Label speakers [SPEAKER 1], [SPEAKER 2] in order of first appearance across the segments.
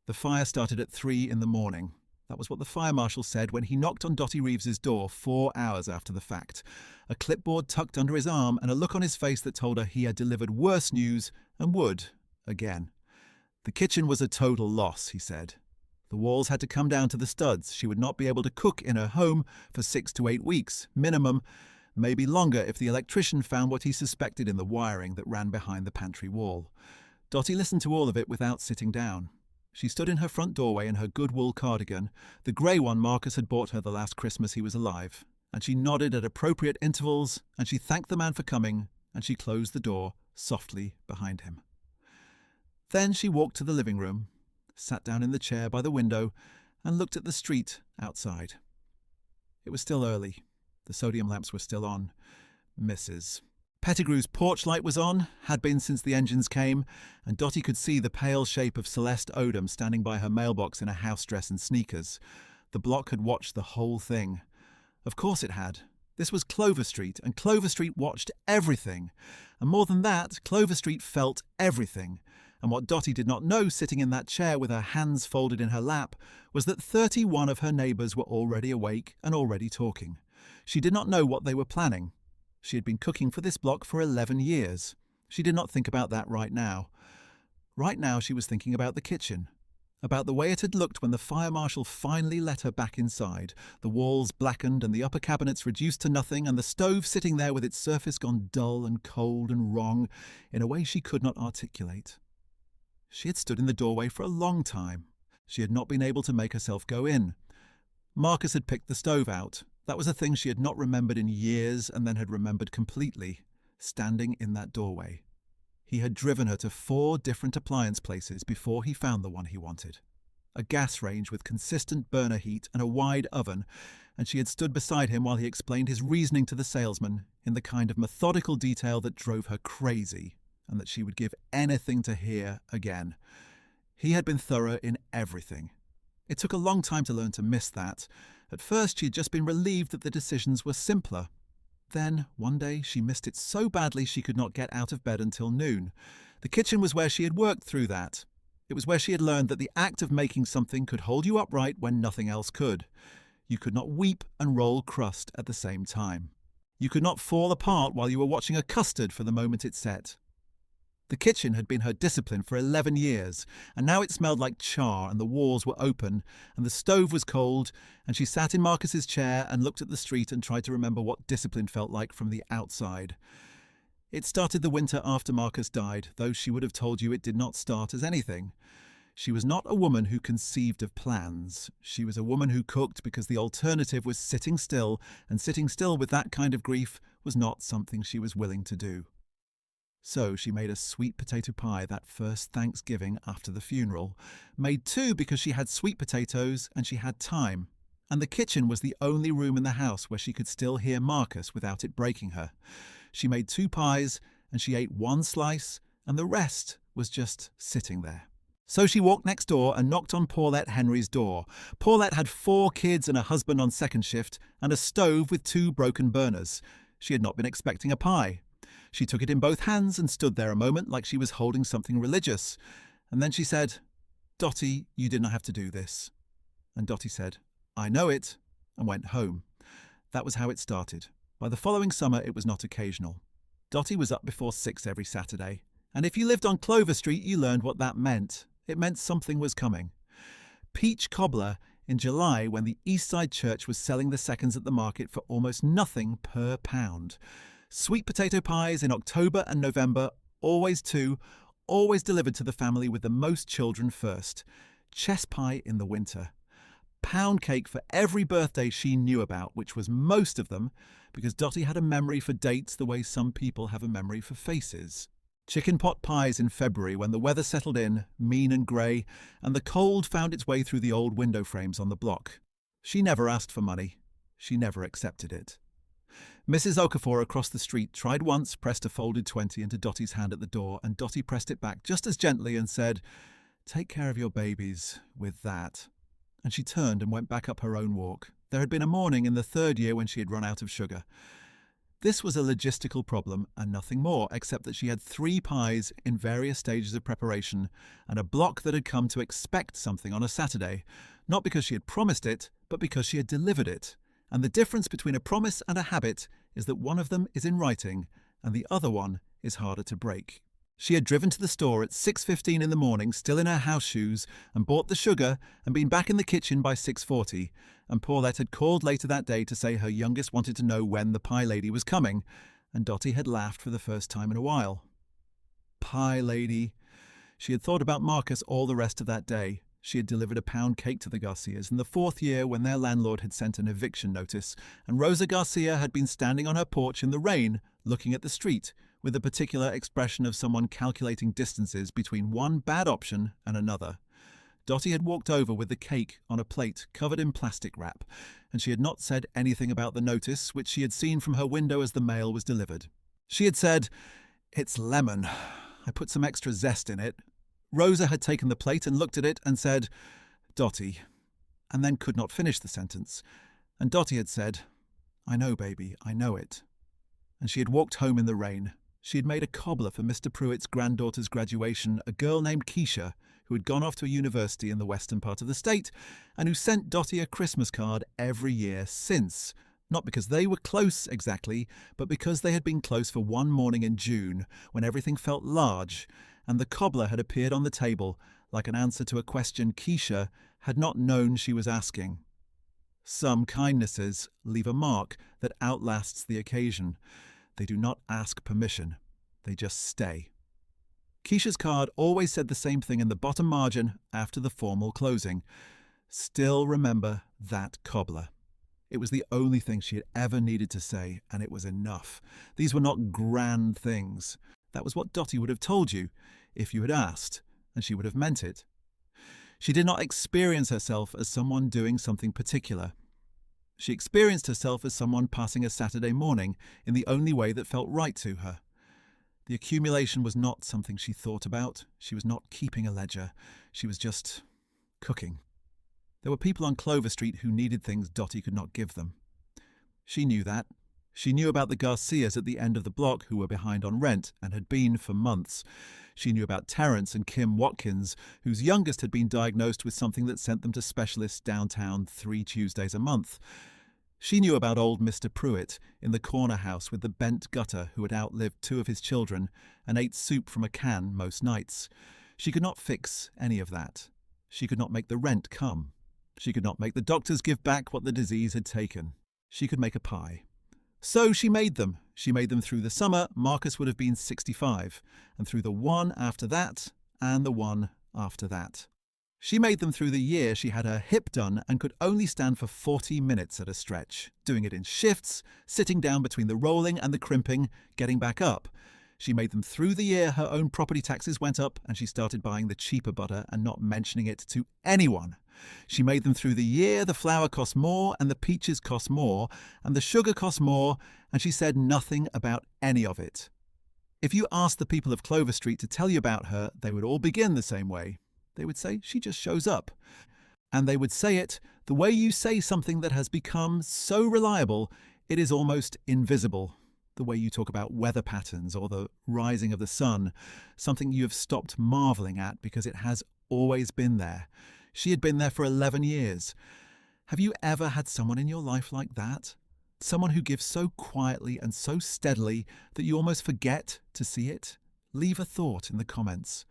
[SPEAKER 1] The fire started at 3 in the morning. That was what the fire marshal said when he knocked on Dotty Reeves's door 4 hours after the fact. A clipboard tucked under his arm and a look on his face that told her he had delivered worse news and would, again. The kitchen was a total loss, he said. The walls had to come down to the studs. She would not be able to cook in her home for 6 to 8 weeks, minimum, maybe longer if the electrician found what he suspected in the wiring that ran behind the pantry wall. Dotty listened to all of it without sitting down. She stood in her front doorway in her good wool cardigan, the grey one Marcus had bought her the last Christmas he was alive, and she nodded at appropriate intervals, and she thanked the man for coming, and she closed the door softly behind him. Then she walked to the living room, sat down in the chair by the window, and looked at the street outside. It was still early. The sodium lamps were still on. Mrs. Pettigrew's porch light was on, had been since the engines came, and Dotty could see the pale shape of Celeste Odom standing by her mailbox in a house dress and sneakers. The block had watched the whole thing. Of course it had. This was Clover Street, and Clover Street watched everything. And more than that, Clover Street felt everything. And what Dotty did not know, sitting in that chair with her hands folded in her lap, was that 31 of her neighbours were already awake and already talking. She did not know what they were planning. She had been cooking for this block for 11 years. She did not think about that right now. Right now she was thinking about the kitchen, about the way it had looked when the fire marshal finally let her back inside, the walls blackened and the upper cabinets reduced to nothing, and the stove sitting there with its surface gone dull and cold and wrong in a way she could not articulate. She had stood in the doorway for a long time. She had not been able to make herself go in. Marcus had picked the stove out. That was a thing she had not remembered in years and then had remembered completely, standing in that doorway. He had driven her to 4 different appliance places before he found the one he wanted. A gas range with consistent burner heat and a wide oven, and she had stood beside him while he explained his reasoning to the salesman in the kind of methodical detail that drove her crazy and that she would give anything to hear again. He had been thorough in everything. It took a long time to learn to miss that. At first she had just been relieved that the decisions were simpler. Then, one day, she missed it so badly she could not get out of bed until noon. The kitchen was where she had worked through that. It was where she had learned that the act of making something could hold you upright when nothing else could. You could not weep and roll crust at the same time. You could not fall apart while you were watching a custard for the moment it set. The kitchen had been her discipline for 11 years, and now it smelled like char, and the walls were open, and the stove was cold, and she sat in Marcus's chair and looked at the street and tried to remember what discipline felt like from the outside. It started the winter after Marcus died, though she would have told you it did not start as anything. She was not a woman who conceived of plans. She was a woman who cooked because the alternative was sitting still, and sitting still with that kind of grief was not something she was willing to do. So she made a sweet potato pie that first Thanksgiving after the funeral, made 2 because she had sweet potatoes and she had time, and the kitchen was the only room in the house where she could still hear Marcus without it breaking her. She made 2 pies and she ate 1 slice, and the rest was just sitting there. So she walked next door and knocked on Paulette Henry's door. Paulette had 4 kids and a husband on second shift and a stove with 2 broken burners. She had not been expecting a pie. She took it in both hands and stood there a moment like she was holding something religious. And then she said, "Dotty, you did not have to do this." And Dotty said, "I know it," and went home. That was how it started. By the following summer, it was not occasional. Dotty was up before 6 every Saturday. And if you lived on Clover Street, you learned what that meant. It meant something was coming. Peach cobbler in July when the East Side Church was selling the seconds at the market for almost nothing per pound. Sweet potato pies in October and November, always 2, always delivered to the family with the most children first. Chess pie in the winter. Pound cake for every birthday she knew about, which was most of them, because Dotty had a memory for dates the way some people have a memory for faces. Chicken pot pies in February when the weather settled in, mean and grey, and the cold found its way through the old window frames on the block. She never asked for money. She never accepted it. Mrs. Okafor across the street tried once, pressed a folded 20 into Dotty's hand at the door, and Dotty pressed it back just as gently and said, "Take care of your babies with that." And she turned and went back up her own walk. There had been a morning in the 3rd year when she had run out of sugar. This was a logistical problem and nothing more, except that she had 3 pies in various stages of preparation and a block that had come to expect something on a Saturday, not because she had promised it, but because she had delivered it. And the difference between a promise and a habit is that one of them is in writing and the other one is harder to break. She had driven to the store at 6:15 in the morning, still in her house shoes, and bought the sugar and been back in the kitchen by 6:40, and Paulette had called later that day to say her youngest wanted to know when the pie lady was coming, and Dotty had laughed for the first time in a while. Pie lady. She had thought about Marcus all the rest of that day. She had delivered a pound cake to the Garcias in the 4th year when their landlord had sent an eviction notice, and Rosa Garcia had been standing on her porch in the rain, looking at the street, with a particular expression of someone calculating distances between one bad option and another. Dotty had walked over with the cake on a plate covered in plastic wrap, and she had not said anything about the notice which she had seen from her window as the mail was delivered. She had said, "It's lemon. I put some extra zest in it." Rosa had taken the plate and looked at it and said, "Dotty," and then could not finish the sentence. And Dotty had said, "I know, baby, I know it." And she had walked home in the rain. She had made a cobbler for Mr. Pruitt's granddaughter's graduation, a girl named Keisha, who had gone off to a university in the western part of the state, and who sent Dotty a Christmas card every year since, not because they were close exactly, but because they had been close for one morning in June, when everything felt large, and the cobbler had appeared on the table like an answer to a question Keisha had not known she was asking. Some kindnesses leave a mark that outlasts the occasion. They do not ask permission. They just stay. Keisha's card always said the same thing in the bottom margin after the formal closing. Still remember that cobbler. It was the only thing she had ever needed to say, and it was enough. These were not grand things. That was what Dotty would have told you if you had asked, and she would have meant it. She did not experience herself as someone doing something particular. She experienced herself as someone passing a Saturday morning in the only way that felt right to her. The accumulation was not something she thought about. She was not keeping a ledger. She was just cooking. There were people on Clover Street who needed things Dotty could not give them. She knew that. She knew about the Garcias at the end of the block who were behind on rent and had been for months. She knew about Terence and Kim Watkins, whose youngest had been diagnosed with something that sent them to specialists downtown 3 Tuesdays a month. She knew about old Mr. Pruitt in the corner house with the bent gutter who had outlived 2 of his children and ate soup from a can most nights. She could not fix any of that. She could not make the rent come. She could not make the doctors give back what the disease had taken. She could make a pie. So she made them. She made them through the summer. Marcus would have been 65, and through the one after that, and the one after that. She made them through the year she had her hip done and could only stand for 40 minutes at a stretch, doing it in shifts, sitting down between the rolling and the crimping, getting back up. She made them through the year her own property taxes went up and she started buying the cheaper butter and not mentioning it to anyone. She made them through the year the flour cost more and the peaches cost more and the sugar cost more, and she said nothing about any of it. If you asked the people of Clover Street to tell you about her, they would all begin the same way. They would say, she just shows up. And they would say it the way you say something that has become so reliable it is almost invisible. The way you talk about weather patterns or the rising of the sun, something you have stopped marvelling at because it has always been there. She had been there for 11 years. Have you ever had someone in your life like that? Someone who gives so quietly and so steadily that you almost forget to see it? Leave a thought in the comments.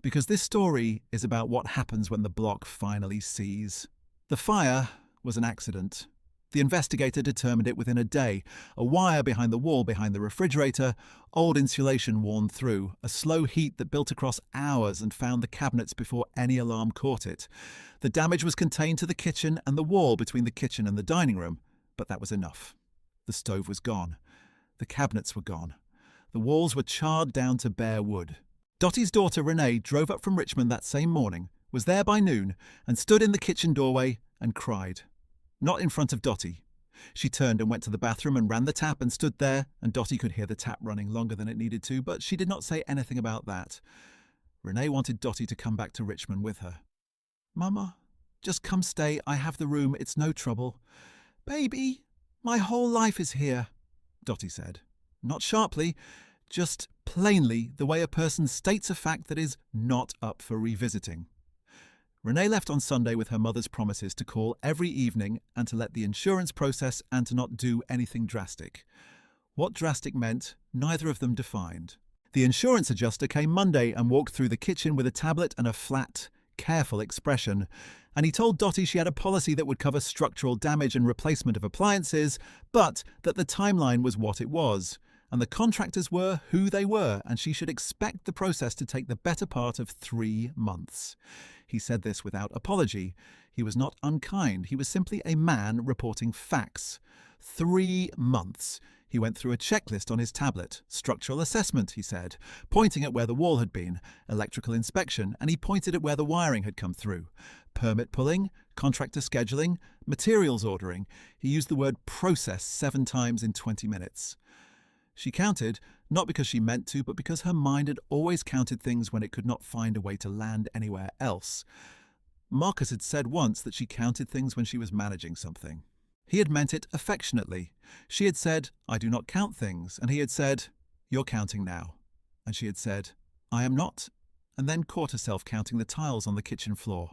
[SPEAKER 1] Because this story is about what happens when the block finally sees. The fire was an accident. The investigator determined it within a day. A wire behind the wall behind the refrigerator, old insulation worn through, a slow heat that built across hours and found the cabinets before any alarm caught it. The damage was contained to the kitchen and the wall between the kitchen and the dining room, but that was enough. The stove was gone. The cabinets were gone. The walls were charred down to bare wood. Dotty's daughter Renee drove up from Richmond that same morning, was there by noon, and stood in the kitchen doorway and cried. Not in front of Dotty. She turned and went to the bathroom and ran the tap and stood there, and Dotty could hear the tap running longer than it needed to, but she did not say anything about that. Renee wanted Dotty to come back to Richmond with her. "Mama, just come stay. I have the room. It's no trouble." "Baby, my whole life is here." Dotty said. Not sharply, just plainly the way a person states a fact that is not up for revisiting. Renee left on Sunday with her mother's promises to call every evening and to let the insurance process and to not do anything drastic. What drastic meant, neither of them defined. The insurance adjuster came Monday and walked through the kitchen with a tablet and a flat, careful expression, and he told Dotty she had a policy that would cover structural damage and replacement of appliances, but that the timeline was what it was, and the contractors were who they were, and she should expect the process to take the better part of 3 months. He said this without apology. He was not unkind. He was simply a man reporting facts. 3 months. He went through a checklist on his tablet. Structural assessment, he said, pointing at where the wall had been. Electrical inspection, and he pointed at where the wiring had come through. Permit pulling, contractor scheduling, materials ordering. He used the word process 7 times in 20 minutes. She counted, not because she meant to, but because her mind had always counted things when it could not find a way to land anywhere else. Marcus had said once that she counted things when she was managing something. He had meant it affectionately. She had said, I do not count things, and he had said, you're counting now. And she had said, I am not, and then caught herself counting the tiles on the kitchen floor.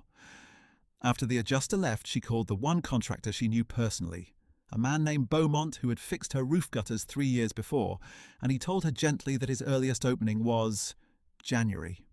[SPEAKER 1] After the adjuster left, she called the one contractor she knew personally, a man named Beaumont who had fixed her roof gutters 3 years before, and he told her gently that his earliest opening was January.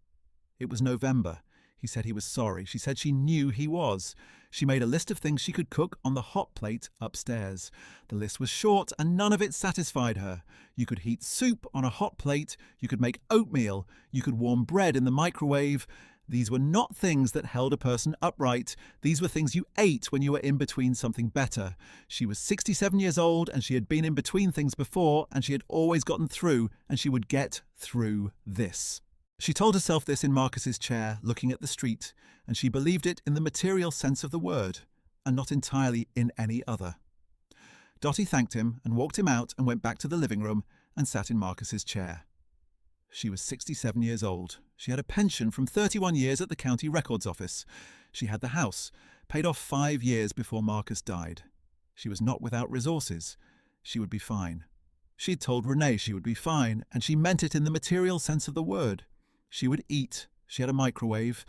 [SPEAKER 1] It was November. He said he was sorry. She said she knew he was. She made a list of things she could cook on the hot plate upstairs. The list was short, and none of it satisfied her. You could heat soup on a hot plate. You could make oatmeal. You could warm bread in the microwave. These were not things that held a person upright. These were things you ate when you were in between something better. She was 67 years old, and she had been in between things before, and she had always gotten through, and she would get through this. She told herself this in Marcus's chair, looking at the street, and she believed it in the material sense of the word, and not entirely in any other. Dotty thanked him and walked him out and went back to the living room and sat in Marcus's chair. She was 67 years old. She had a pension from 31 years at the county records office. She had the house, paid off 5 years before Marcus died. She was not without resources. She would be fine. She'd told Renee she would be fine, and she meant it in the material sense of the word. She would eat. She had a microwave.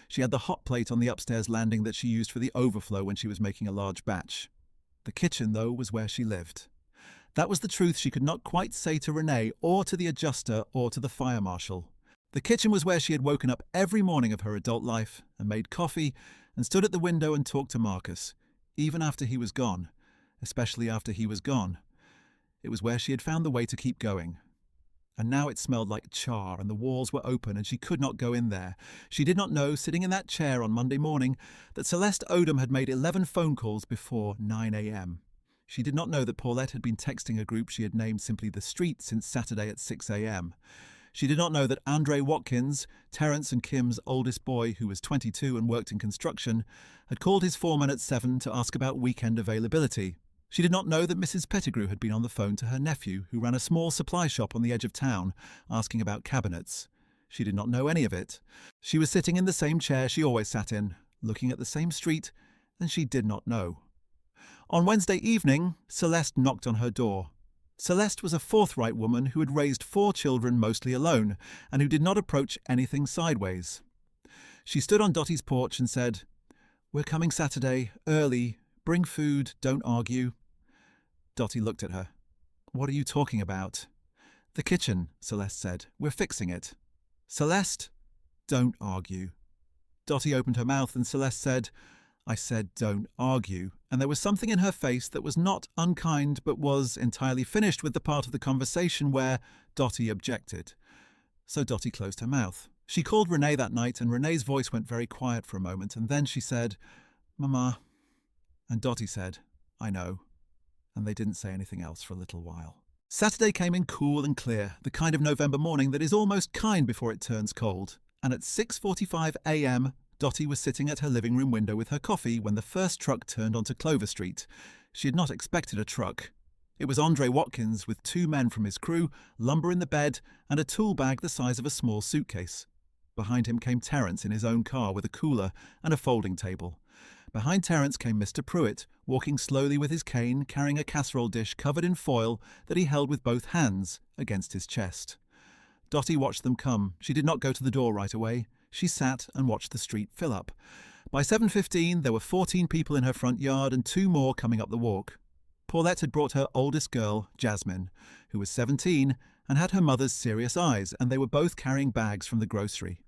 [SPEAKER 1] She had the hot plate on the upstairs landing that she used for the overflow when she was making a large batch. The kitchen, though, was where she lived. That was the truth she could not quite say to Renee or to the adjuster or to the fire marshal. The kitchen was where she had woken up every morning of her adult life and made coffee and stood at the window and talked to Marcus, even after he was gone, especially after he was gone. It was where she had found the way to keep going. And now it smelled like char, and the walls were open, and she could not go in there. She did not know, sitting in that chair on Monday morning, that Celeste Odom had made 11 phone calls before 9 a.m. She did not know that Paulette had been texting a group she had named simply The Street since Saturday at 6 a.m. She did not know that Andre Watkins, Terence and Kim's oldest boy, who was 22 and worked in construction, had called his foreman at 7 to ask about weekend availability. She did not know that Mrs. Pettigrew had been on the phone to her nephew, who ran a small supply shop on the edge of town, asking about cabinets. She did not know any of it. She was sitting in the same chair she always sat in, looking at the same street, and she did not know. On Wednesday evening, Celeste knocked on her door. Celeste was a forthright woman who had raised 4 children mostly alone, and who did not approach anything sideways. She stood on Dotty's porch and said, "We're coming Saturday, early. Bring food, don't argue." Dotty looked at her. "What are you talking about?" "The kitchen," Celeste said. "We're fixing it." "Celeste, don't argue." Dotty opened her mouth and Celeste said, "I said don't argue," and there was something in her face that was not unkind but was entirely finished with the part of the conversation where Dotty objected. So Dotty closed her mouth. She called Renee that night, and Renee's voice went very quiet for a moment, and then she said, "Mama." And Dotty said, "I know." And they didn't say anything else for a little while. Saturday came in cool and clear, the kind of November morning that is almost kind before it turns cold. And at 6:45 a.m., Dotty was sitting at her living room window with her coffee when the first truck turned onto Clover Street. She had not expected a truck. It was Andre Watkins with 2 men from his crew, lumber in the bed, and a tool bag the size of a small suitcase. Behind him came Terence in his own car with a cooler and a folding table. Behind Terence came Mr. Pruitt, walking slowly with his cane, carrying a casserole dish covered in foil that he held with both hands against his chest. Dotty watched them come. She did not go to the door right away. She sat and watched the street fill up. By 7:15, there were 14 people in her front yard and 2 more coming up the walk. Paulette had brought her oldest girl, Jasmine, who was 17 and had her mother's serious eyes, and they were both carrying bags from the grocery.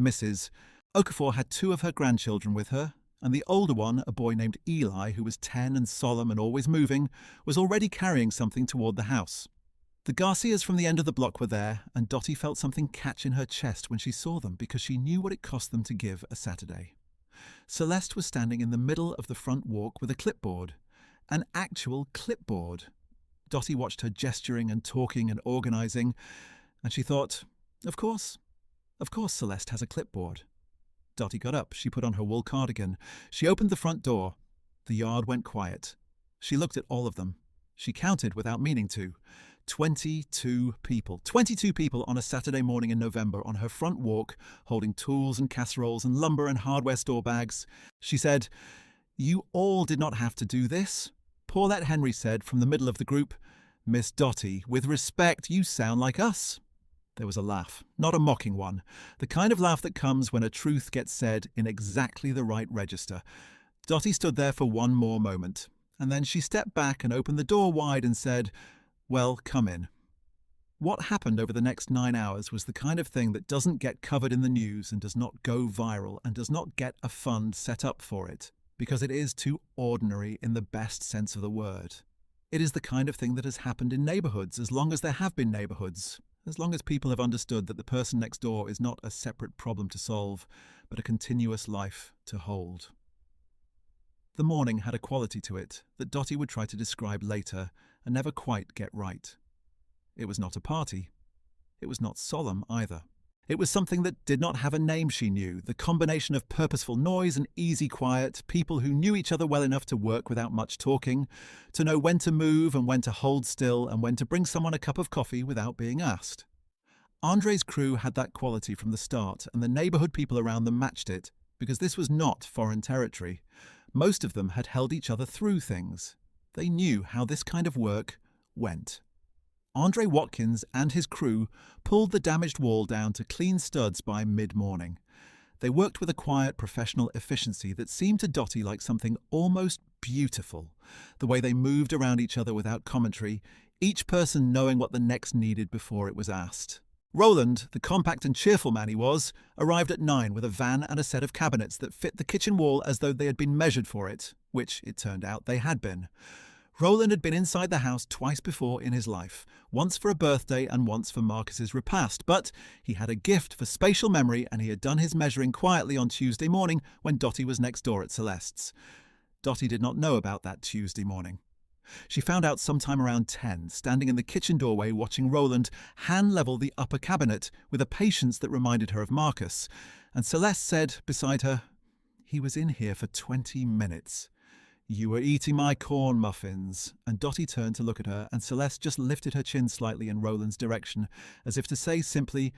[SPEAKER 1] Mrs. Okafor had 2 of her grandchildren with her, and the older one, a boy named Eli, who was 10 and solemn and always moving, was already carrying something toward the house. The Garcias from the end of the block were there, and Dotty felt something catch in her chest when she saw them because she knew what it cost them to give a Saturday. Celeste was standing in the middle of the front walk with a clipboard. An actual clipboard. Dotty watched her gesturing and talking and organising, and she thought, Of course Celeste has a clipboard. Dotty got up. She put on her wool cardigan. She opened the front door. The yard went quiet. She looked at all of them. She counted without meaning to. 22 people. 22 people on a Saturday morning in November on her front walk, holding tools and casseroles and lumber and hardware store bags. She said, You all did not have to do this. Paulette Henry said from the middle of the group, Miss Dotty, with respect, you sound like us. There was a laugh, not a mocking one, the kind of laugh that comes when a truth gets said in exactly the right register. Dotty stood there for one more moment, and then she stepped back and opened the door wide and said, Well, come in. What happened over the next 9 hours was the kind of thing that doesn't get covered in the news and does not go viral and does not get a fund set up for it, because it is too ordinary in the best sense of the word. It is the kind of thing that has happened in neighbourhoods as long as there have been neighbourhoods, as long as people have understood that the person next door is not a separate problem to solve, but a continuous life to hold. The morning had a quality to it that Dotty would try to describe later and never quite get right. It was not a party. It was not solemn either. It was something that did not have a name she knew, the combination of purposeful noise and easy quiet, people who knew each other well enough to work without much talking, to know when to move and when to hold still and when to bring someone a cup of coffee without being asked. Andre's crew had that quality from the start, and the neighbourhood people around them matched it, because this was not foreign territory. Most of them had held each other through things. They knew how this kind of work went. Andre Watkins and his crew pulled the damaged wall down to clean studs by mid-morning. They worked with a quiet, professional efficiency that seemed to Dotty like something almost beautiful, the way they moved around each other without commentary, each person knowing what the next needed before it was asked. Roland, the compact and cheerful man he was, arrived at 9 with a van and a set of cabinets that fit the kitchen wall as though they had been measured for it, which, it turned out, they had been. Roland had been inside the house twice before in his life, once for a birthday and once for Marcus's repast, but he had a gift for spatial memory and he had done his measuring quietly on Tuesday morning when Dotty was next door at Celeste's. Dotty did not know about that Tuesday morning. She found out sometime around 10, standing in the kitchen doorway watching Roland hand-level the upper cabinet with a patience that reminded her of Marcus, and Celeste said beside her, "He was in here for 20 minutes. You were eating my corn muffins." And Dotty turned to look at her, and Celeste just lifted her chin slightly in Roland's direction, as if to say simply,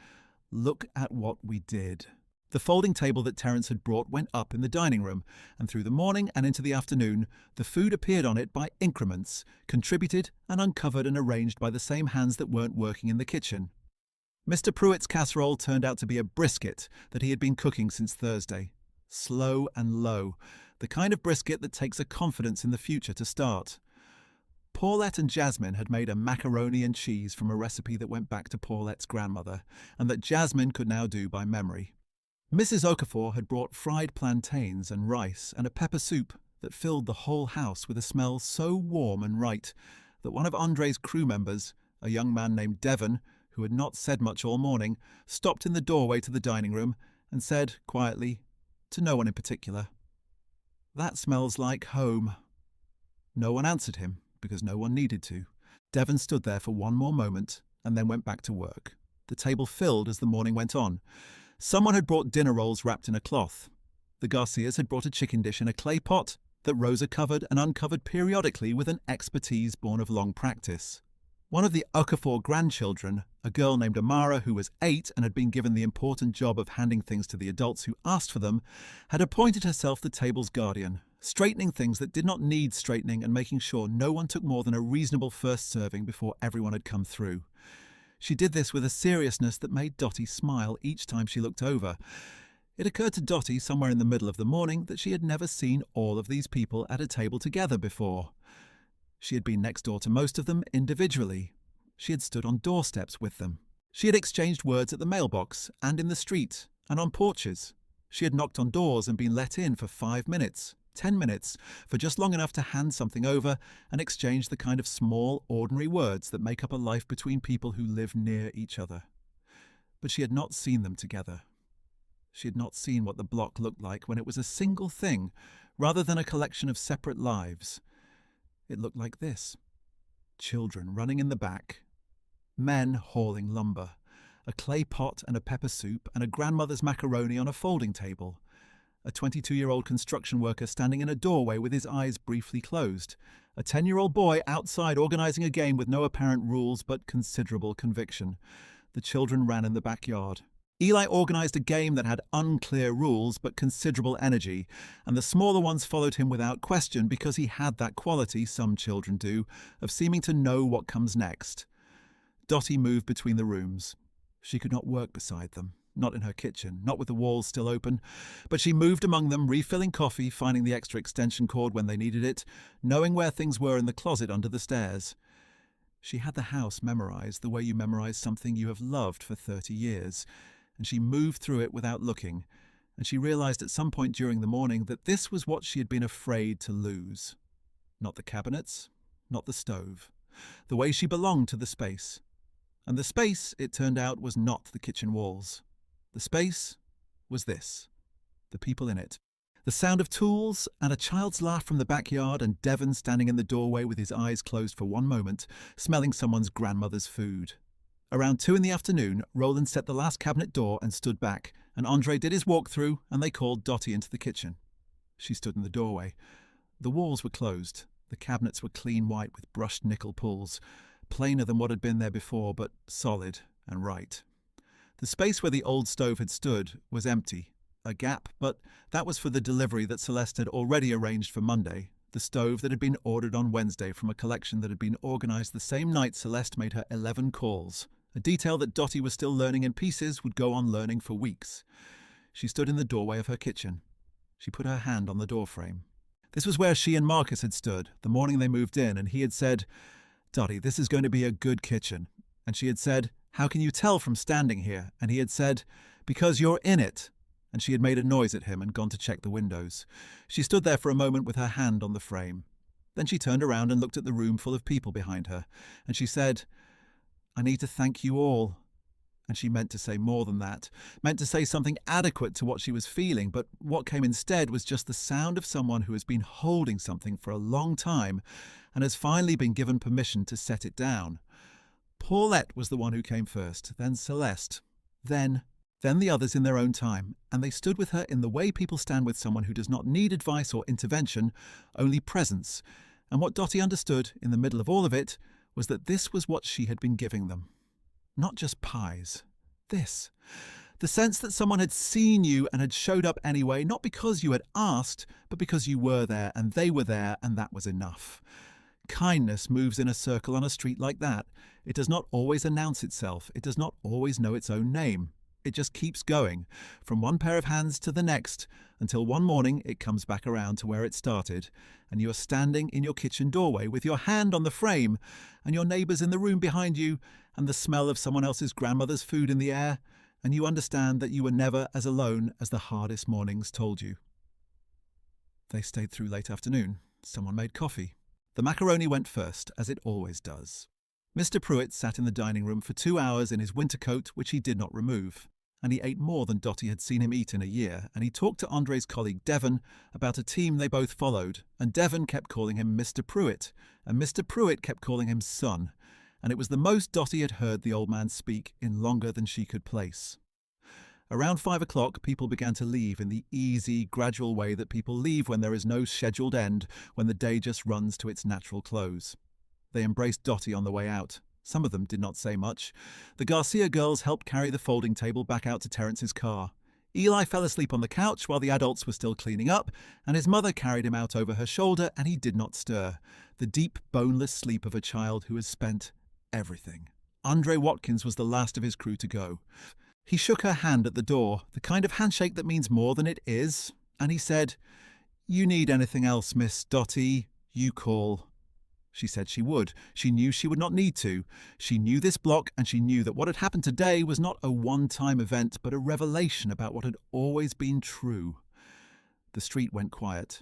[SPEAKER 1] "Look at what we did." The folding table that Terence had brought went up in the dining room, and through the morning and into the afternoon, the food appeared on it by increments, contributed and uncovered and arranged by the same hands that weren't working in the kitchen. Mr. Pruitt's casserole turned out to be a brisket that he had been cooking since Thursday. Slow and low, the kind of brisket that takes a confidence in the future to start. Paulette and Jasmine had made a macaroni and cheese from a recipe that went back to Paulette's grandmother, and that Jasmine could now do by memory. Mrs. Okafor had brought fried plantains and rice and a pepper soup that filled the whole house with a smell so warm and right that one of Andre's crew members, a young man named Devon, who had not said much all morning, stopped in the doorway to the dining room and said quietly, to no one in particular, "That smells like home." No one answered him, because no one needed to. Devon stood there for one more moment and then went back to work. The table filled as the morning went on. Someone had brought dinner rolls wrapped in a cloth. The Garcias had brought a chicken dish in a clay pot that Rosa covered and uncovered periodically with an expertise born of long practice. One of the Okafor grandchildren, a girl named Amara who was 8 and had been given the important job of handing things to the adults who asked for them, had appointed herself the table's guardian, straightening things that did not need straightening and making sure no one took more than a reasonable first serving before everyone had come through. She did this with a seriousness that made Dotty smile each time she looked over. It occurred to Dotty somewhere in the middle of the morning that she had never seen all of these people at a table together before. She had been next door to most of them individually. She had stood on doorsteps with them. She had exchanged words at the mailbox and in the street and on porches. She had knocked on doors and been let in for 5 minutes, 10 minutes, for just long enough to hand something over and exchange the kind of small, ordinary words that make up a life between people who live near each other. But she had not seen them together. She had not seen what the block looked like when it was a single thing, rather than a collection of separate lives. It looked like this. Children running in the back, men hauling lumber, a clay pot and a pepper soup and a grandmother's macaroni on a folding table, a 22-year-old construction worker standing in a doorway with his eyes briefly closed, a 10-year-old boy outside organising a game with no apparent rules but considerable conviction. The children ran in the backyard. Eli organised a game that had unclear rules but considerable energy, and the smaller ones followed him without question because he had that quality, some children do, of seeming to know what comes next. Dotty moved between the rooms. She could not work beside them, not in her kitchen, not with the walls still open, but she moved among them, refilling coffee, finding the extra extension cord when they needed it, knowing where things were in the closet under the stairs. She had the house memorised the way you memorise something you have loved for 30 years, and she moved through it without looking, and she realised at some point during the morning that this was what she had been afraid to lose. Not the cabinets, not the stove. The way she belonged to the space. And the space, it turned out, was not the kitchen walls. The space was this. The people in it. The sound of tools and a child's laugh from the backyard and Devon standing in the doorway with his eyes closed for one moment, smelling someone's grandmother's food. Around 2 p.m, Roland set the last cabinet door and stood back, and Andre did his walkthrough, and they called Dotty into the kitchen. She stood in the doorway. The walls were closed. The cabinets were clean white with brushed nickel pulls, plainer than what had been there before, but solid and right. The space where the old stove had stood was empty, a gap, but that was for the delivery that Celeste had already arranged for Monday, the stove that had been ordered on Wednesday from a collection that had been organised the same night Celeste made her 11 calls. A detail that Dotty was still learning in pieces, would go on learning for weeks. She stood in the doorway of her kitchen. She put her hand on the doorframe. This was where she and Marcus had stood the morning they moved in, and he had said, "Dotty, this is going to be a good kitchen." And she had said, "How can you tell from standing here?" And he had said, "Because you're in it." And she had made a noise at him and gone to check the windows. She stood there for a moment with her hand on the frame. Then she turned around and looked at the room full of people behind her, and she said, "I need to thank you all." And she meant to say more than that, meant to say something adequate to what she was feeling, but what came instead was just the sound of someone who has been holding something for a long time and has finally been given permission to set it down. Paulette was the one who came first, then Celeste, then the others in their own time, and they stood with her in the way people stand with someone who does not need advice or intervention, only presence. And what Dotty understood in the middle of all of it was that this was what she had been giving them. Not just pies. This. The sense that someone had seen you and had showed up anyway, not because you had asked, but because you were there and they were there, and that was enough. Kindness moves in a circle on a street like that. It does not always announce itself. It does not always know its own name. It just keeps going, from one pair of hands to the next, until one morning it comes back around to where it started, and you are standing in your kitchen doorway with your hand on the frame, and your neighbours in the room behind you, and the smell of someone else's grandmother's food in the air, and you understand that you were never as alone as the hardest mornings told you. They stayed through late afternoon. Someone made coffee. The macaroni went first, as it always does. Mr. Pruitt sat in the dining room for 2 hours in his winter coat, which he did not remove. And he ate more than Dotty had seen him eat in a year, and he talked to Andre's colleague Devon about a team they both followed, and Devon kept calling him Mr. Pruitt, and Mr. Pruitt kept calling him son, and it was the most Dotty had heard the old man speak in longer than she could place. Around 5 o'clock, people began to leave in the easy, gradual way that people leave when there is no scheduled end, when the day just runs to its natural close. They embraced Dotty on the way out. Some of them did not say much. The Garcia girls helped carry the folding table back out to Terence's car. Eli fell asleep on the couch while the adults were still cleaning up, and his mother carried him out over her shoulder, and he did not stir. The deep, boneless sleep of a child who has spent everything. Andre Watkins was the last of his crew to go. He shook her hand at the door, the kind of handshake that means more than it is, and he said, "You need anything else, Miss Dottie, you call." She said she would. She knew she would not need to. She knew this block, and she knew that what had happened today was not a one-time event, but a revelation about what had always been true. The street went quiet.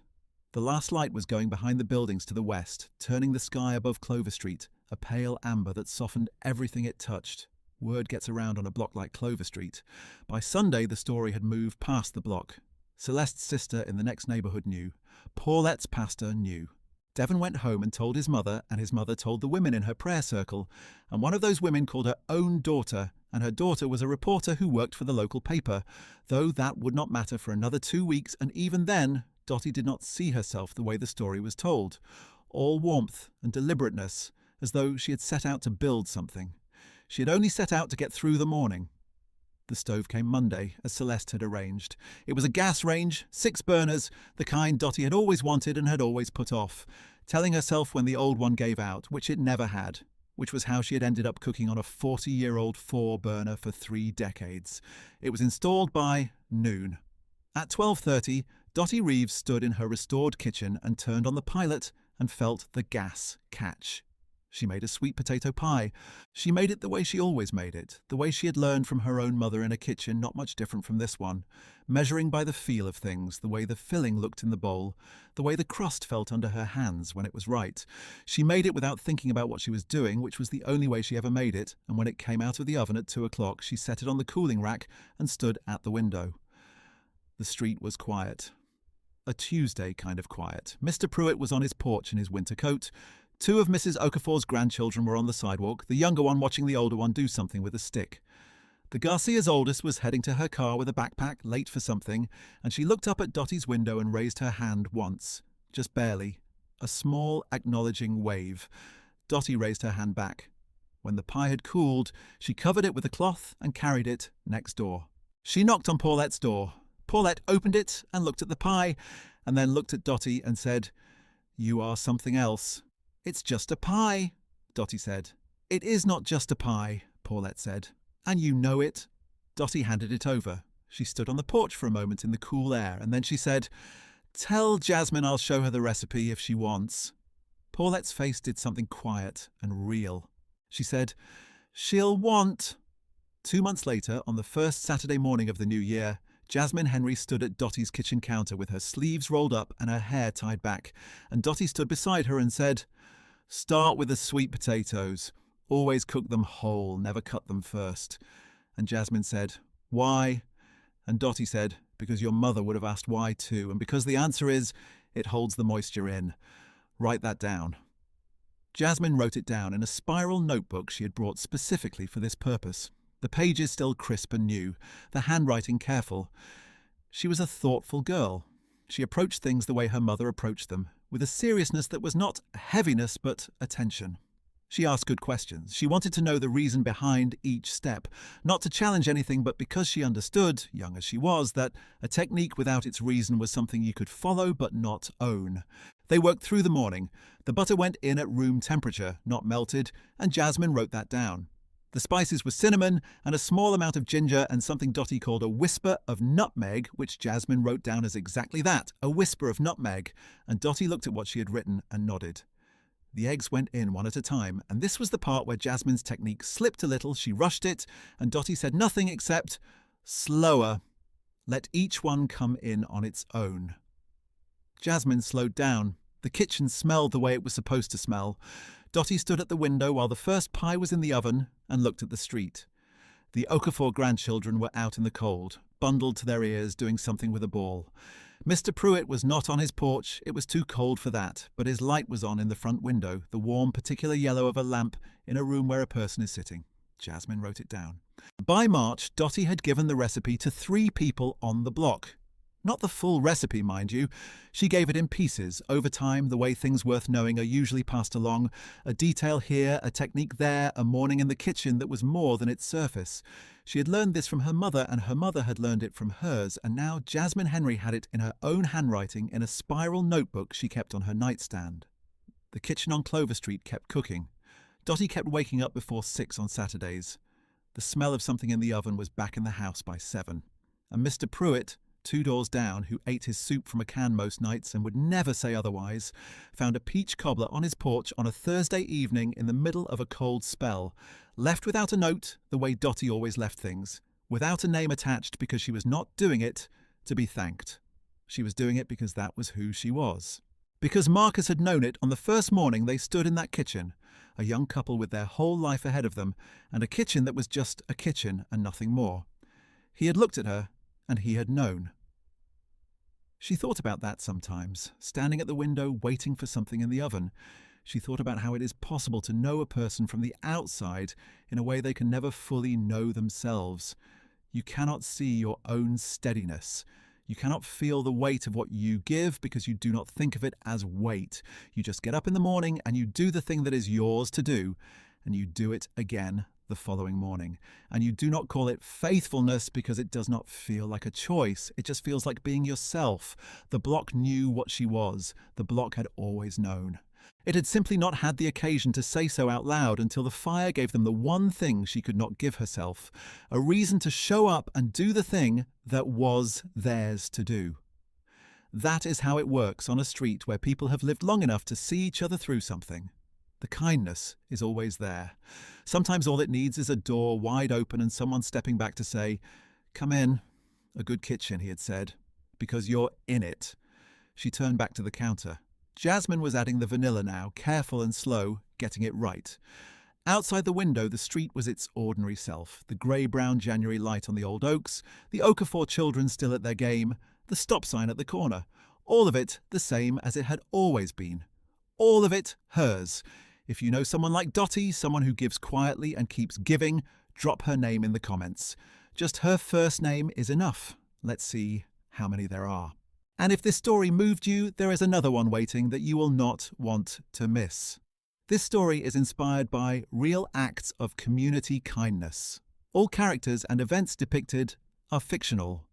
[SPEAKER 1] The last light was going behind the buildings to the west, turning the sky above Clover Street, a pale amber that softened everything it touched. Word gets around on a block like Clover Street. By Sunday, the story had moved past the block. Celeste's sister in the next neighbourhood knew. Paulette's pastor knew. Devon went home and told his mother, and his mother told the women in her prayer circle, and one of those women called her own daughter, and her daughter was a reporter who worked for the local paper, though that would not matter for another 2 weeks, and even then, Dottie did not see herself the way the story was told. All warmth and deliberateness, as though she had set out to build something. She had only set out to get through the morning. The stove came Monday, as Celeste had arranged. It was a gas range, 6 burners, the kind Dottie had always wanted and had always put off, telling herself when the old one gave out, which it never had, which was how she had ended up cooking on a 40-year-old 4-burner for 3 decades. It was installed by noon. At 12:30, Dottie Reeves stood in her restored kitchen and turned on the pilot and felt the gas catch. She made a sweet potato pie. She made it the way she always made it, the way she had learned from her own mother in a kitchen not much different from this one, measuring by the feel of things, the way the filling looked in the bowl, the way the crust felt under her hands when it was right. She made it without thinking about what she was doing, which was the only way she ever made it, and when it came out of the oven at 2 o'clock, she set it on the cooling rack and stood at the window. The street was quiet. A Tuesday kind of quiet. Mr. Pruitt was on his porch in his winter coat. 2 of Mrs. Okafor's grandchildren were on the sidewalk, the younger one watching the older one do something with a stick. The Garcia's oldest was heading to her car with a backpack, late for something, and she looked up at Dottie's window and raised her hand once, just barely. A small, acknowledging wave. Dottie raised her hand back. When the pie had cooled, she covered it with a cloth and carried it next door. She knocked on Paulette's door. Paulette opened it and looked at the pie, and then looked at Dottie and said, "You are something else." "It's just a pie," Dottie said. "It is not just a pie," Paulette said. "And you know it." Dottie handed it over. She stood on the porch for a moment in the cool air, and then she said, "Tell Jasmine I'll show her the recipe if she wants." Paulette's face did something quiet and real. She said, "She'll want." 2 months later, on the first Saturday morning of the new year, Jasmine Henry stood at Dottie's kitchen counter with her sleeves rolled up and her hair tied back, and Dottie stood beside her and said, "Start with the sweet potatoes. Always cook them whole, never cut them first." And Jasmine said, "Why?" And Dottie said, "Because your mother would have asked why too, and because the answer is, it holds the moisture in. Write that down." Jasmine wrote it down in a spiral notebook she had brought specifically for this purpose. The pages still crisp and new, the handwriting careful. She was a thoughtful girl. She approached things the way her mother approached them, with a seriousness that was not heaviness but attention. She asked good questions. She wanted to know the reason behind each step, not to challenge anything, but because she understood, young as she was, that a technique without its reason was something you could follow but not own. They worked through the morning. The butter went in at room temperature, not melted, and Jasmine wrote that down. The spices were cinnamon and a small amount of ginger and something Dottie called a whisper of nutmeg, which Jasmine wrote down as exactly that, a whisper of nutmeg, and Dottie looked at what she had written and nodded. The eggs went in one at a time, and this was the part where Jasmine's technique slipped a little. She rushed it, and Dottie said nothing except, "Slower. Let each one come in on its own." Jasmine slowed down. The kitchen smelled the way it was supposed to smell. Dottie stood at the window while the first pie was in the oven and looked at the street. The Okafor grandchildren were out in the cold, bundled to their ears, doing something with a ball. Mr. Pruitt was not on his porch. It was too cold for that, but his light was on in the front window, the warm, particular yellow of a lamp in a room where a person is sitting. Jasmine wrote it down. By March, Dottie had given the recipe to 3 people on the block. Not the full recipe, mind you. She gave it in pieces. Over time, the way things worth knowing are usually passed along. A detail here, a technique there, a morning in the kitchen that was more than its surface. She had learned this from her mother, and her mother had learned it from hers, and now Jasmine Henry had it in her own handwriting in a spiral notebook she kept on her nightstand. The kitchen on Clover Street kept cooking. Dotty kept waking up before 6 on Saturdays. The smell of something in the oven was back in the house by 7. And Mr. Pruitt, 2 doors down, who ate his soup from a can most nights and would never say otherwise, found a peach cobbler on his porch on a Thursday evening in the middle of a cold spell, left without a note, the way Dotty always left things, without a name attached because she was not doing it to be thanked. She was doing it because that was who she was. Because Marcus had known it on the first morning they stood in that kitchen, a young couple with their whole life ahead of them, and a kitchen that was just a kitchen and nothing more. He had looked at her, and he had known. She thought about that sometimes, standing at the window waiting for something in the oven. She thought about how it is possible to know a person from the outside in a way they can never fully know themselves. You cannot see your own steadiness. You cannot feel the weight of what you give because you do not think of it as weight. You just get up in the morning and you do the thing that is yours to do, and you do it again the following morning. And you do not call it faithfulness because it does not feel like a choice. It just feels like being yourself. The block knew what she was. The block had always known. It had simply not had the occasion to say so out loud until the fire gave them the one thing she could not give herself, a reason to show up and do the thing that was theirs to do. That is how it works on a street where people have lived long enough to see each other through something. The kindness is always there. Sometimes all it needs is a door wide open and someone stepping back to say, "Come in." A good kitchen, he had said, because you're in it. She turned back to the counter. Jasmine was adding the vanilla now, careful and slow, getting it right. Outside the window, the street was its ordinary self, the grey-brown January light on the old oaks, the Okafor children still at their game, the stop sign at the corner. All of it the same as it had always been. All of it hers. If you know someone like Dotty, someone who gives quietly and keeps giving, drop her name in the comments. Just her first name is enough. Let's see how many there are. And if this story moved you, there is another one waiting that you will not want to miss. This story is inspired by real acts of community kindness. All characters and events depicted are fictional,